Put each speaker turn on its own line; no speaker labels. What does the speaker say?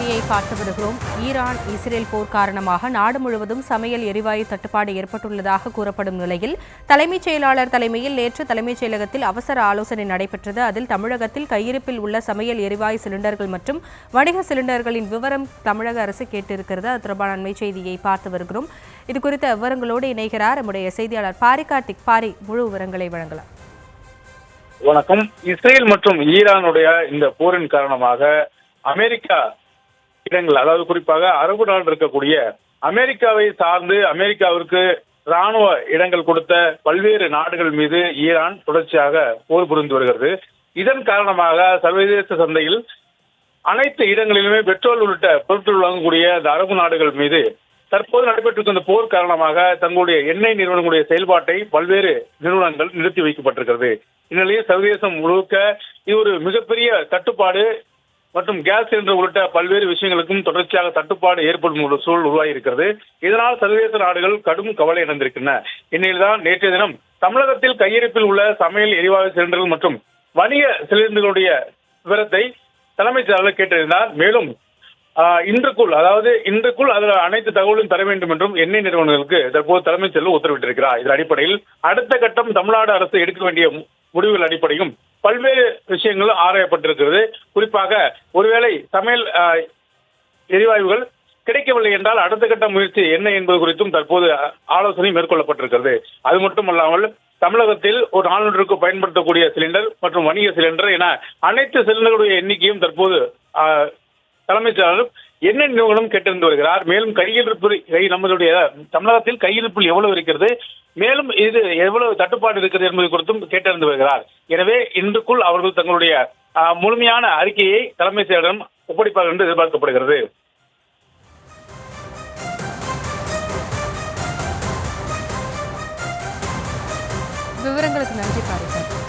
செய்தியை பார்த்து வருகிறோம். ஈரான் இஸ்ரேல் போர் காரணமாக நாடு முழுவதும் சமையல் எரிவாயு தட்டுப்பாடு ஏற்பட்டுள்ளதாக கூறப்படும் நிலையில் தலைமைச் செயலாளர் தலைமையில் நேற்று தலைமைச் செயலகத்தில் அவசர ஆலோசனை நடைபெற்றது. அதில் தமிழகத்தில் கையிருப்பில் உள்ள சமையல் எரிவாயு சிலிண்டர்கள் மற்றும் வணிக சிலிண்டர்களின் விவரம் தமிழக அரசு கேட்டிருக்கிறது. அது தொடர்பான அண்மை செய்தியை பார்த்து வருகிறோம். இதுகுறித்த விவரங்களோடு இணைகிறார் நம்முடைய செய்தியாளர் பாரி கார்த்திக். பாரி, முழு விவரங்களை வழங்கலாம்.
வணக்கம். இஸ்ரேல் மற்றும் ஈரானுடைய இந்த போரின் காரணமாக அமெரிக்கா இடங்கள், அதாவது குறிப்பாக அரபு நாடு இருக்கக்கூடிய அமெரிக்காவை சார்ந்து அமெரிக்காவிற்கு ராணுவ இடங்கள் கொடுத்த பல்வேறு நாடுகள் மீது ஈரான் தொடர்ச்சியாக போர் புரிந்து வருகிறது. இதன் காரணமாக சர்வதேச சந்தையில் அனைத்து இடங்களிலுமே பெட்ரோல் உள்ளிட்ட பொருட்கள் வழங்கக்கூடிய இந்த அரபு நாடுகள் மீது தற்போது நடைபெற்றிருக்கும் இந்த போர் காரணமாக தங்களுடைய எண்ணெய் நிறுவனங்களுடைய செயல்பாட்டை பல்வேறு நிறுவனங்கள் நிறுத்தி வைக்கப்பட்டிருக்கிறது. இந்நிலையில் சர்வதேசம் முழுக்க இது ஒரு மிகப்பெரிய தட்டுப்பாடு மற்றும் கேஸ் சிலிண்டர் உள்ளிட்ட பல்வேறு விஷயங்களுக்கும் தொடர்ச்சியாக தட்டுப்பாடு ஏற்படும் ஒரு சூழல் உருவாகி இருக்கிறது. இதனால் சர்வதேச நாடுகள் கடும் கவலை அடைந்திருக்கின்றன. இந்நிலையில்தான் நேற்றைய தினம் தமிழகத்தில் கையிருப்பில் உள்ள சமையல் எரிவாயு சிலிண்டர்கள் மற்றும் வணிக சிலிண்டர்களுடைய விவரத்தை தலைமைச் செயலாளர் கேட்டிருந்தார். மேலும் இன்றுக்குள் அதில் அனைத்து தகவலும் தர வேண்டும் என்றும் எண்ணெய் நிறுவனங்களுக்கு தற்போது தலைமைச் செயலர் உத்தரவிட்டிருக்கிறார். இதன் அடிப்படையில் அடுத்த கட்டம் தமிழ்நாடு அரசு எடுக்க வேண்டிய முடிவுகள் அடிப்படையும் பல்வேறு விஷயங்கள் ஆராயப்பட்டிருக்கிறது. குறிப்பாக ஒருவேளை சமையல் எரிவாயுகள் கிடைக்கவில்லை என்றால் அடுத்த கட்ட முயற்சி என்ன என்பது குறித்தும் தற்போது ஆலோசனை மேற்கொள்ளப்பட்டிருக்கிறது. அது மட்டுமல்லாமல் தமிழகத்தில் ஒரு நாளொன்றுக்கு பயன்படுத்தக்கூடிய சிலிண்டர் மற்றும் வணிக சிலிண்டர் என அனைத்து சிலிண்டர்களுடைய எண்ணிக்கையும் தற்போது தலைமைச் செயலாளர் எண்ணெய் நிறுவனம் கேட்டிருந்து வருகிறார். மேலும் நம்மளுடைய தமிழகத்தில் கையிருப்பில் எவ்வளவு இருக்கிறது, மேலும் இது எவ்வளவு தட்டுப்பாடு இருக்கிறது என்பது குறித்தும் கேட்டறிந்து வருகிறார். எனவே இன்றுக்குள் அவர்கள் தங்களுடைய முழுமையான அறிக்கையை தலைமைச் செயலரிடம் ஒப்படைப்பார்கள் என்று எதிர்பார்க்கப்படுகிறது.
விவரங்களுக்கு நன்றி பாரி.